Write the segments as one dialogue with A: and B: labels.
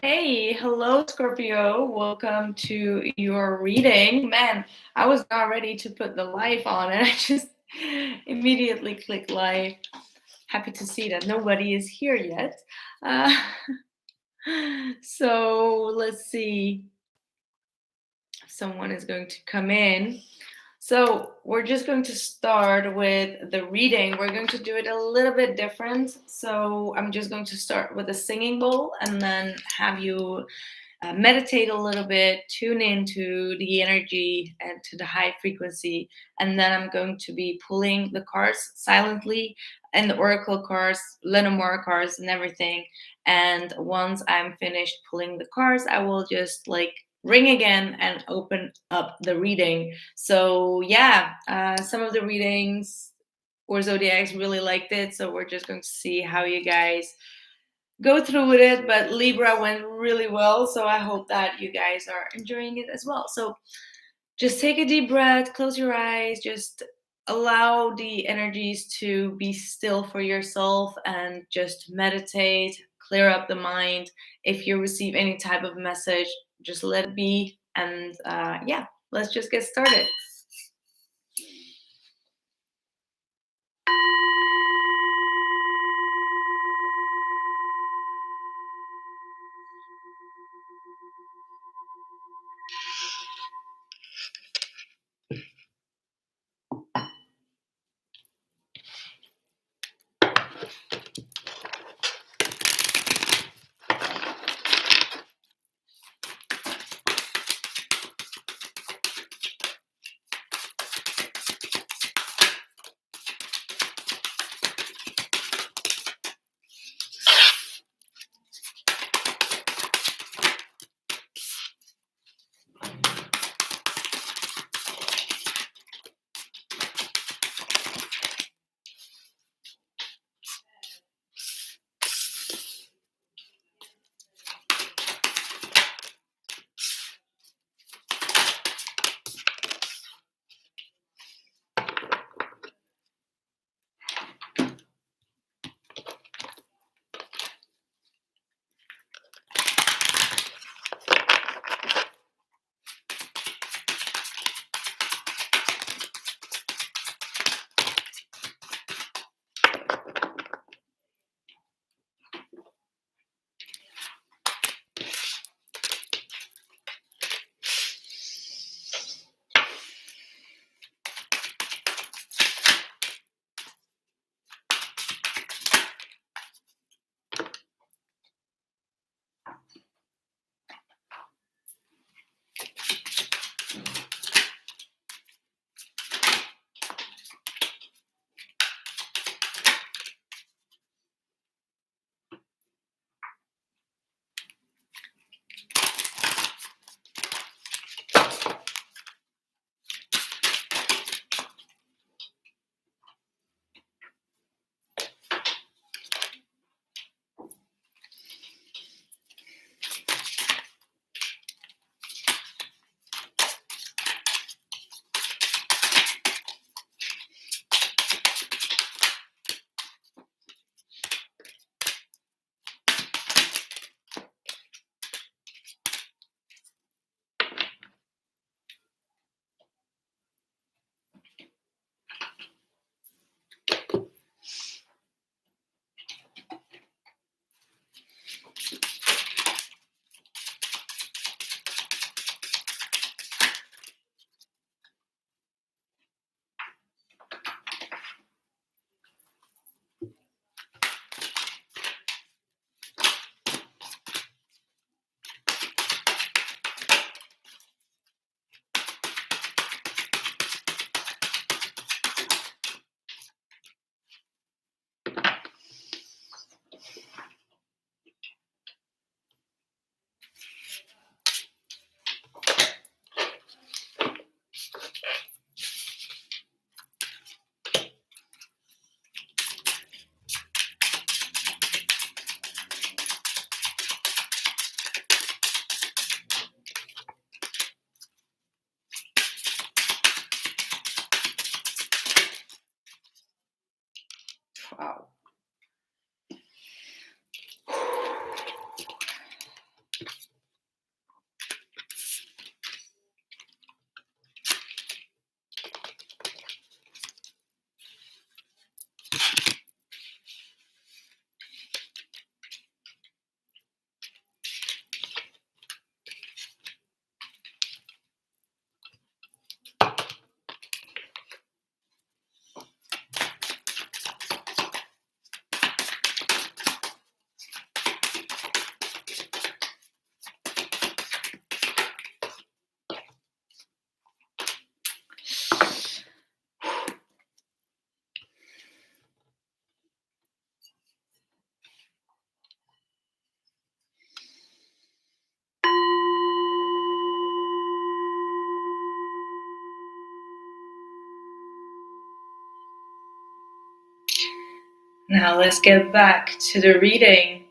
A: Hey, hello, Scorpio. Welcome to your reading. Man, I was not ready to put the live on and I just immediately clicked live. Happy to see that nobody is here yet. Uh, so let's see if someone is going to come in. So we're just going to start with the reading. We're going to do it a little bit different. So I'm just going to start with a singing bowl and then have you meditate a little bit, tune into the energy and to the high frequency. And then I'm going to be pulling the cards silently and the oracle cards, Lenormand cards, and everything. And once I'm finished pulling the cards, I will just like ring again and open up the reading. So yeah, some of the readings or zodiacs really liked it. So we're just going to see how you guys go through with it. But Libra went really well, so I hope that you guys are enjoying it as well. So just take a deep breath, close your eyes, just allow the energies to be still for yourself and just meditate, clear up the mind. If you receive any type of message, just let it be. And yeah, let's just get started. Now let's get back to the reading.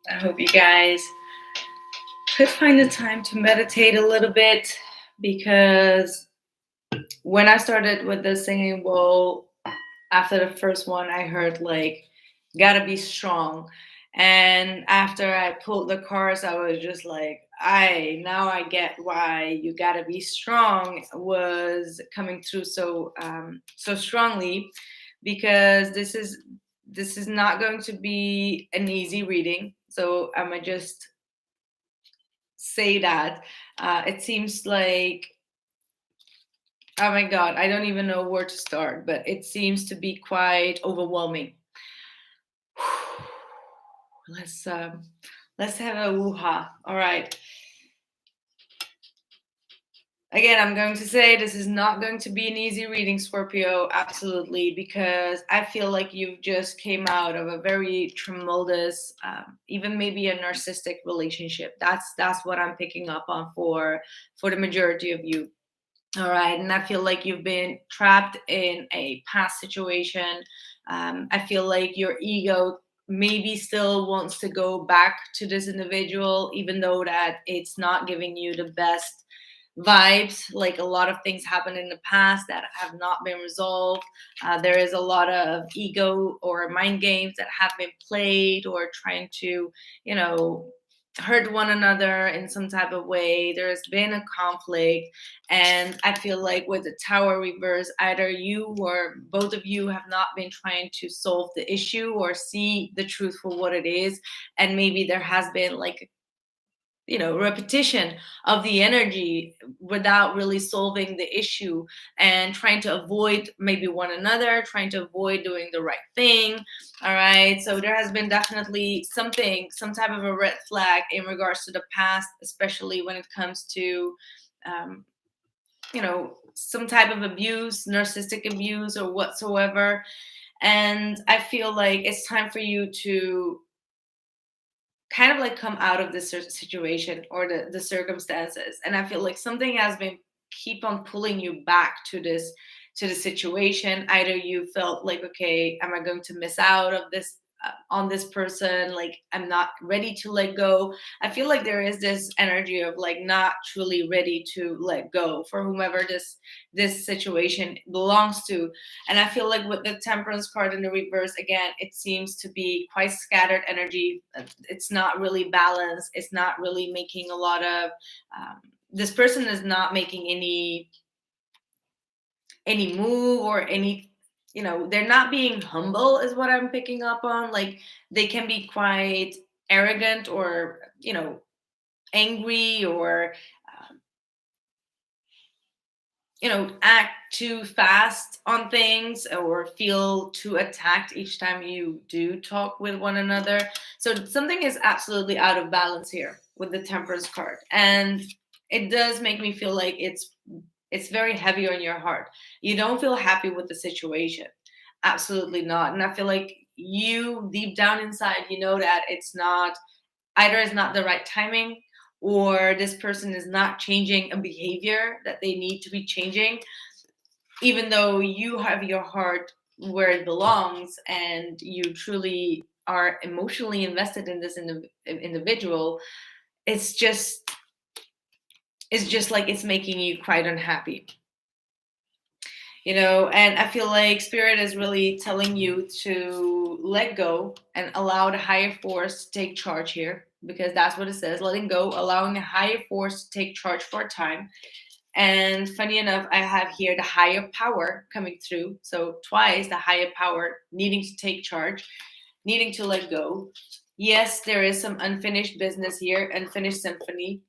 A: I hope you guys could find the time to meditate a little bit, because when I started with the singing bowl, after the first one, I heard like, gotta be strong. And after I pulled the cards, I was just like, now I get why you gotta be strong was coming through so strongly, because this is not going to be an easy reading. So I'm gonna just say that it seems like, oh my god, I don't even know where to start, but it seems to be quite overwhelming. Let's have a woo-ha. All right. Again, I'm going to say this is not going to be an easy reading, Scorpio, absolutely, because I feel like you just came out of a very tremendous, even maybe a narcissistic relationship. That's what I'm picking up on for the majority of you. All right, and I feel like you've been trapped in a past situation. I feel like your ego maybe still wants to go back to this individual, even though that it's not giving you the best vibes. Like, a lot of things happened in the past that have not been resolved. There is a lot of ego or mind games that have been played, or trying to, you know, hurt one another in some type of way. There's been a conflict, and I feel like with the Tower reverse, either you or both of you have not been trying to solve the issue or see the truth for what it is. And maybe there has been like, repetition of the energy without really solving the issue, and trying to avoid maybe one another, trying to avoid doing the right thing. All right, so there has been definitely some type of a red flag in regards to the past, especially when it comes to um, some type of abuse, narcissistic abuse or whatsoever. And I feel like it's time for you to kind of like come out of this situation or the circumstances. And I feel like something has been keep on pulling you back to the situation. Either you felt like, okay, am I going to miss out of this on this person, like I'm not ready to let go. I feel like there is this energy of like not truly ready to let go for whomever this situation belongs to. And I feel like with the Temperance card in the reverse, again, it seems to be quite scattered energy. It's not really balanced. It's not really making a lot of, this person is not making any move or any, they're not being humble, is what I'm picking up on. Like, they can be quite arrogant or, angry, or act too fast on things, or feel too attacked each time you do talk with one another. So something is absolutely out of balance here with the Temperance card. And it does make me feel like it's very heavy on your heart. You don't feel happy with the situation. Absolutely not. And I feel like you deep down inside, you know that it's not the right timing, or this person is not changing a behavior that they need to be changing, even though you have your heart where it belongs and you truly are emotionally invested in this individual. It's just like it's making you quite unhappy. And I feel like Spirit is really telling you to let go and allow the higher force to take charge here, because that's what it says: letting go, allowing the higher force to take charge for a time. And funny enough, I have here the higher power coming through. So twice the higher power needing to take charge, needing to let go. Yes, there is some unfinished business here, unfinished symphony.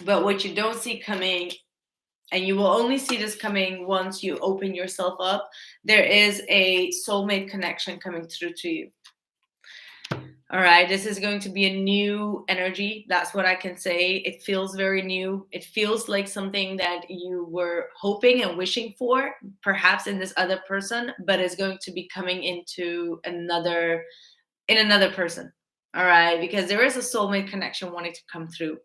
A: But what you don't see coming, and you will only see this coming once you open yourself up, there is a soulmate connection coming through to you. All right, this is going to be a new energy. That's what I can say. It feels very new. It feels like something that you were hoping and wishing for, perhaps in this other person, but it's going to be coming into in another person. All right, because there is a soulmate connection wanting to come through.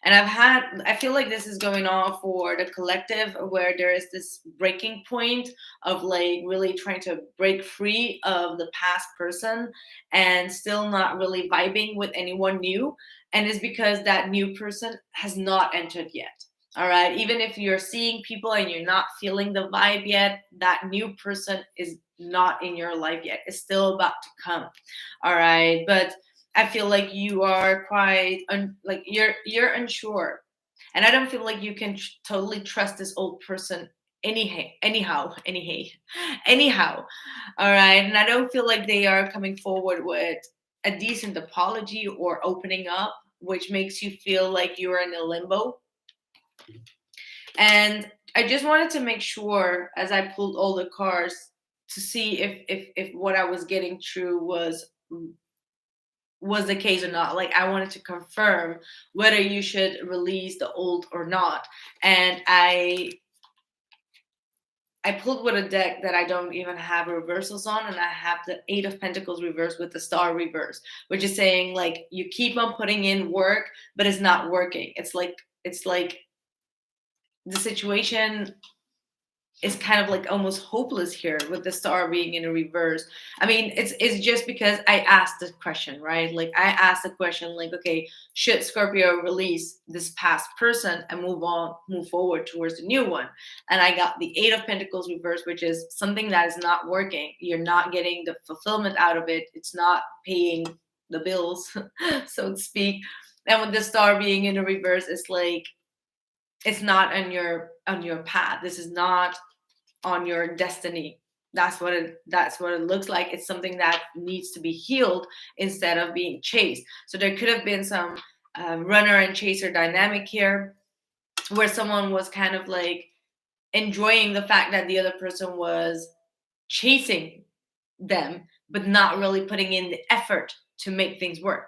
A: And I feel like this is going on for the collective, where there is this breaking point of like really trying to break free of the past person and still not really vibing with anyone new. And it's because that new person has not entered yet. All right, even if you're seeing people and you're not feeling the vibe yet, that new person is not in your life yet. It's still about to come. All right, but I feel like you are quite like you're unsure, and I don't feel like you can totally trust this old person anyhow. All right, and I don't feel like they are coming forward with a decent apology or opening up, which makes you feel like you are in a limbo. And I just wanted to make sure, as I pulled all the cards, to see if what I was getting true was the case or not. Like, I wanted to confirm whether you should release the old or not. And I pulled with a deck that I don't even have reversals on, and I have the Eight of Pentacles reverse with the Star reverse, which is saying like you keep on putting in work, but it's not working. It's like the situation is kind of like almost hopeless here with the Star being in a reverse. I mean, it's just because I asked the question, right? Like, I asked the question like, okay, should Scorpio release this past person and move forward towards the new one? And I got the Eight of Pentacles reverse, which is something that is not working. You're not getting the fulfillment out of it. It's not paying the bills, so to speak. And with the Star being in a reverse, it's like it's not on your path. This is not on your destiny. That's what it looks like. It's something that needs to be healed instead of being chased. So there could have been some runner and chaser dynamic here, where someone was kind of like enjoying the fact that the other person was chasing them, but not really putting in the effort to make things work.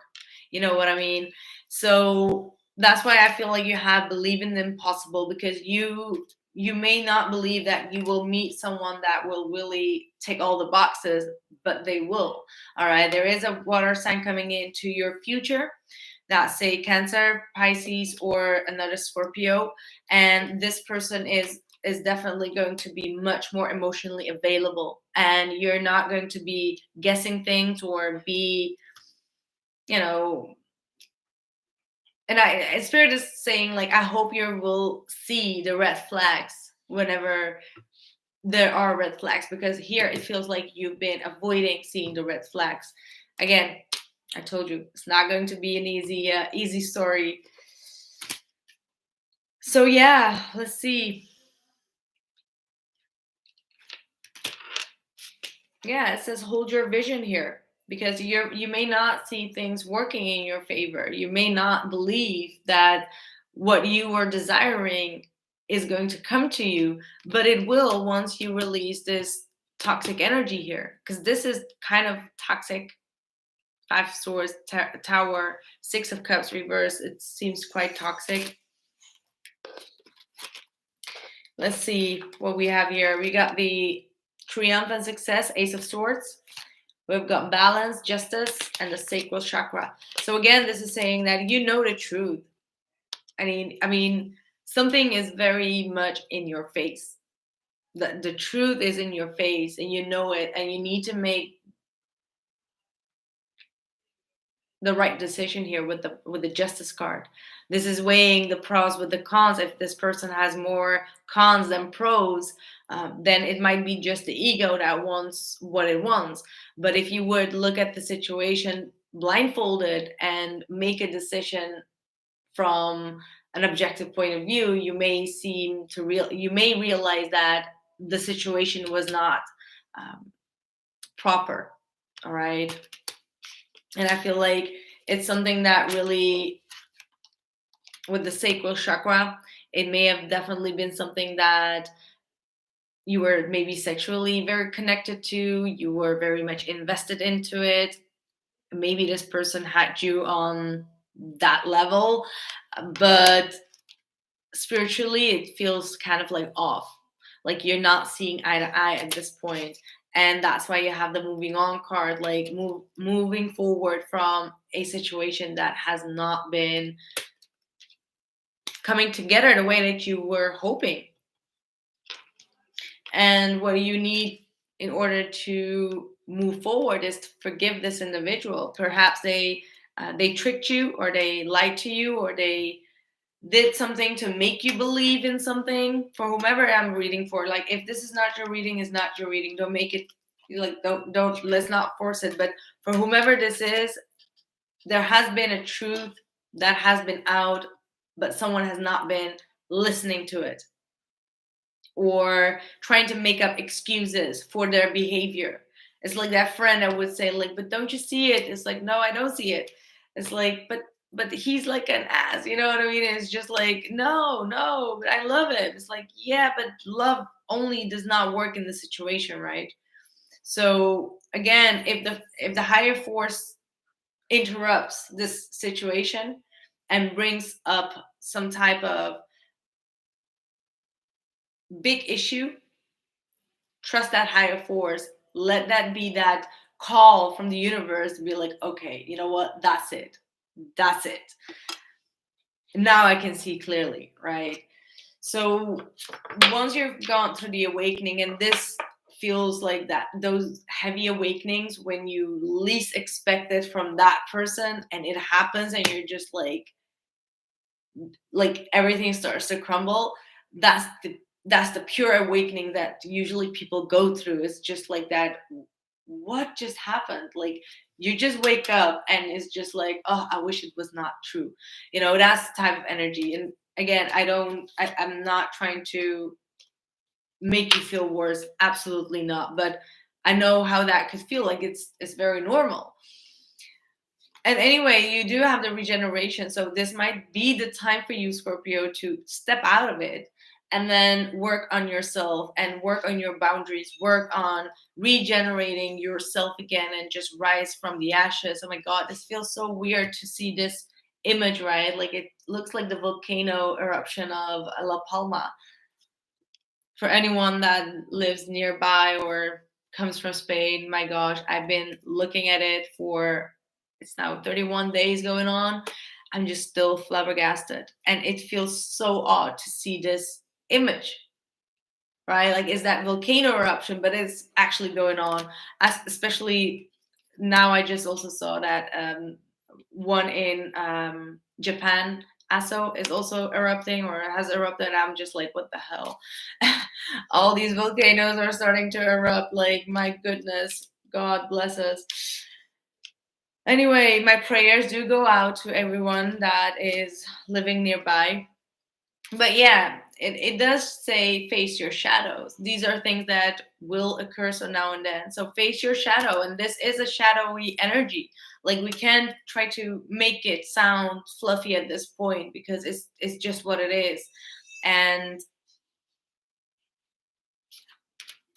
A: You know what I mean? So that's why I feel like you have believe in the impossible, because you may not believe that you will meet someone that will really tick all the boxes, but they will. All right, there is a water sign coming into your future, that's say Cancer, Pisces, or another Scorpio, and this person is definitely going to be much more emotionally available, and you're not going to be guessing things or be, you know. And Spirit is saying like, I hope you will see the red flags whenever there are red flags, because here it feels like you've been avoiding seeing the red flags. Again, I told you it's not going to be an easy story. So yeah, let's see. Yeah, it says hold your vision here, because you may not see things working in your favor. You may not believe that what you are desiring is going to come to you, but it will once you release this toxic energy here, because this is kind of toxic. Five of Swords, Tower, Six of Cups reverse. It seems quite toxic. Let's see what we have here. We got the Triumphant Success, Ace of Swords. We've got balance, justice, and the sacral chakra. So again, this is saying that you know the truth. I mean, something is very much in your face. The truth is in your face, and you know it, and you need to make the right decision here with the Justice card. This is weighing the pros with the cons. If this person has more cons than pros, then it might be just the ego that wants what it wants. But if you would look at the situation blindfolded and make a decision from an objective point of view, you may realize that the situation was not proper. All right. And I feel like it's something that really, with the sacral chakra, it may have definitely been something that you were maybe sexually very connected to, you were very much invested into it. Maybe this person had you on that level, but spiritually it feels kind of like off. Like you're not seeing eye to eye at this point. And that's why you have the moving on card, like moving forward from a situation that has not been coming together the way that you were hoping. And what you need in order to move forward is to forgive this individual. Perhaps they tricked you, or they lied to you, or they did something to make you believe in something. For whomever I'm reading for, like if this is not your reading, is not your reading. Don't make it like don't let's not force it. But for whomever this is, there has been a truth that has been out, but someone has not been listening to it, or trying to make up excuses for their behavior. It's like that friend I would say, like, but don't you see it? It's like, no, I don't see it. It's like, but he's like an ass, you know what I mean? It's just like, no, but I love it. It's like, yeah, but love only does not work in the situation, right? So again, if the higher force interrupts this situation and brings up some type of big issue, trust that higher force. Let that be that call from the universe to be like, okay, you know what? That's it. Now I can see clearly, right? So once you've gone through the awakening, and this feels like that, those heavy awakenings when you least expect it from that person, and it happens, and you're just like everything starts to crumble. That's the pure awakening that usually people go through. It's just like that. What just happened? Like you just wake up and it's just like, oh, I wish it was not true. You know, that's the type of energy. And again, I'm not trying to make you feel worse. Absolutely not. But I know how that could feel. Like it's very normal. And anyway, you do have the regeneration. So this might be the time for you, Scorpio, to step out of it and then work on yourself and work on your boundaries, work on regenerating yourself again and just rise from the ashes. Oh my God, this feels so weird to see this image, right? Like it looks like the volcano eruption of La Palma. For anyone that lives nearby or comes from Spain, my gosh, I've been looking at it for, it's now 31 days going on. I'm just still flabbergasted. And it feels so odd to see this image, right? Like, is that volcano eruption, but it's actually going on. Especially now, I just also saw that one in Japan, Aso, is also erupting or has erupted. I'm just like, what the hell? All these volcanoes are starting to erupt. Like, my goodness, God bless us. Anyway, my prayers do go out to everyone that is living nearby. But yeah, it does say face your shadows. These are things that will occur so now and then. So face your shadow, and this is a shadowy energy. Like we can't try to make it sound fluffy at this point because it's just what it is. And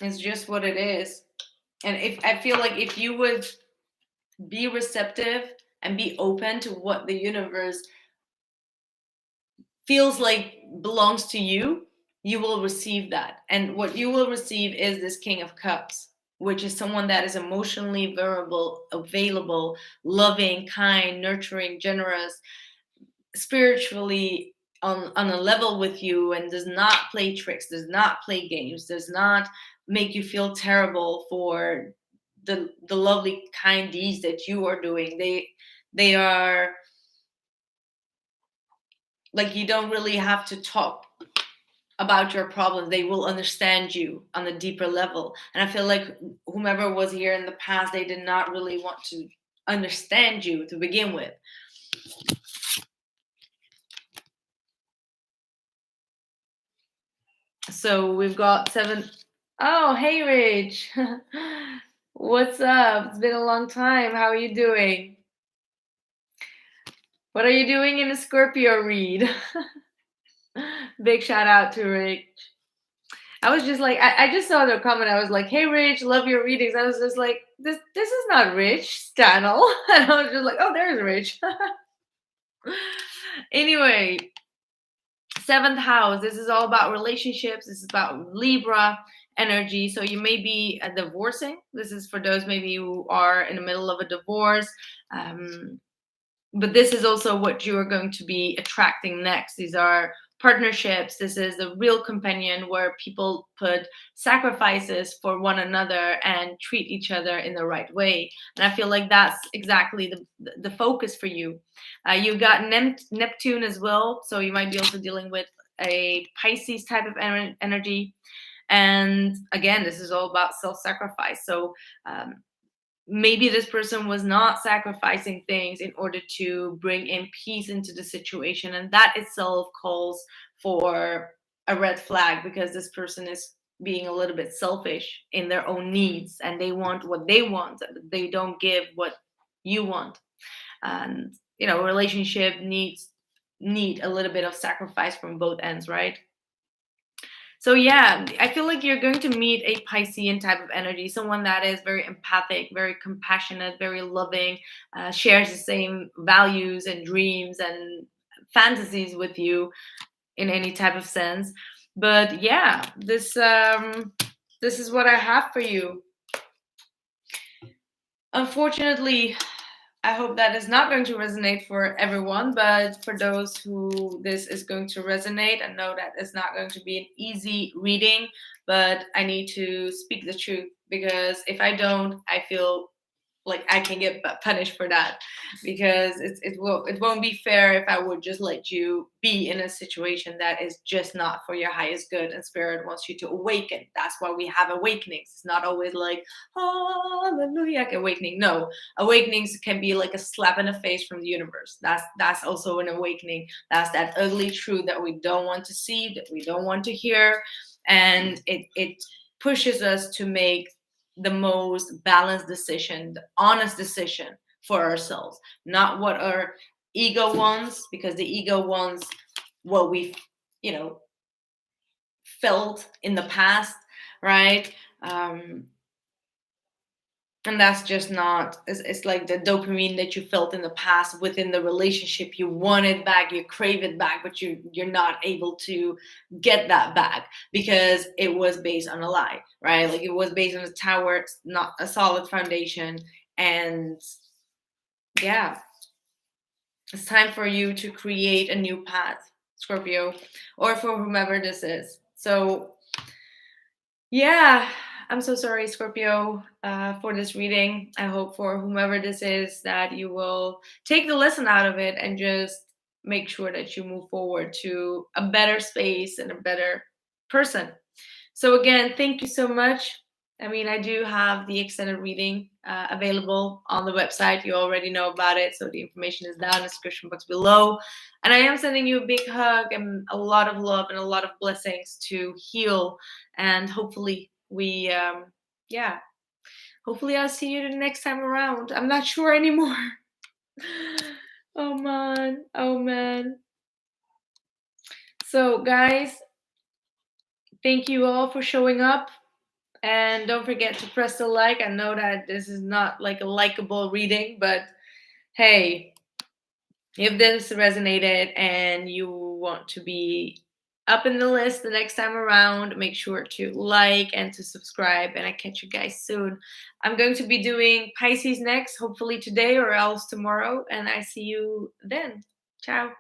A: it's just what it is. And if I feel like if you would be receptive and be open to what the universe feels like belongs to you, you will receive that. And what you will receive is this King of Cups, which is someone that is emotionally vulnerable, available, loving, kind, nurturing, generous, spiritually on a level with you, and does not play tricks, does not play games, does not make you feel terrible for the lovely kind deeds that you are doing. They are like, you don't really have to talk about your problem. They will understand you on a deeper level. And I feel like whomever was here in the past, they did not really want to understand you to begin with. So we've got 7. Oh, hey, Rich. What's up? It's been a long time. How are you doing? What are you doing in a Scorpio read? Big shout out to Rich. I was just like, I just saw the comment. I was like, hey, Rich, love your readings. I was just like, this is not Rich Stannel. And I was just like, oh, there's Rich. Anyway, 7th house, this is all about relationships. This is about Libra energy. So you may be divorcing. This is for those maybe who are in the middle of a divorce. But this is also what you are going to be attracting next. These are partnerships. This is the real companion where people put sacrifices for one another and treat each other in the right way. And I feel like that's exactly the focus for you. You got Neptune as well, so you might be also dealing with a Pisces type of energy. And again, this is all about self-sacrifice. So maybe this person was not sacrificing things in order to bring in peace into the situation, and that itself calls for a red flag, because this person is being a little bit selfish in their own needs, and they want what they want. They don't give what you want. And a relationship need a little bit of sacrifice from both ends, right? So yeah, I feel like you're going to meet a Piscean type of energy, someone that is very empathic, very compassionate, very loving, shares the same values and dreams and fantasies with you in any type of sense. But yeah, this is what I have for you. Unfortunately, I hope that is not going to resonate for everyone, but for those who this is going to resonate, I know that it's not going to be an easy reading, but I need to speak the truth, because if I don't, I feel like I can get punished for that, because it won't be fair if I would just let you be in a situation that is just not for your highest good, and spirit wants you to awaken. That's why we have awakenings. It's not always like hallelujah awakening. No, awakenings can be like a slap in the face from the universe. That's also an awakening. That's that ugly truth that we don't want to see, that we don't want to hear, and it pushes us to make the most balanced decision, the honest decision for ourselves, not what our ego wants, because the ego wants what we, felt in the past, right? And that's just not, it's like the dopamine that you felt in the past within the relationship. You want it back, you crave it back, but you're not able to get that back because it was based on a lie, right? Like it was based on a tower, not a solid foundation. And yeah, it's time for you to create a new path, Scorpio, or for whomever this is. So yeah, I'm so sorry, Scorpio, for this reading. I hope for whomever this is that you will take the lesson out of it and just make sure that you move forward to a better space and a better person. So again, thank you so much. I mean, I do have the extended reading available on the website. You already know about it, so the information is down in the description box below. And I am sending you a big hug and a lot of love and a lot of blessings to heal. And hopefully hopefully I'll see you the next time around. I'm not sure anymore. Oh man. So guys, thank you all for showing up. And don't forget to press the like. I know that this is not like a likable reading, but hey, if this resonated and you want to be up in the list the next time around, make sure to like and to subscribe, and I catch you guys soon. I'm going to be doing Pisces next, hopefully today or else tomorrow, and I see you then. Ciao.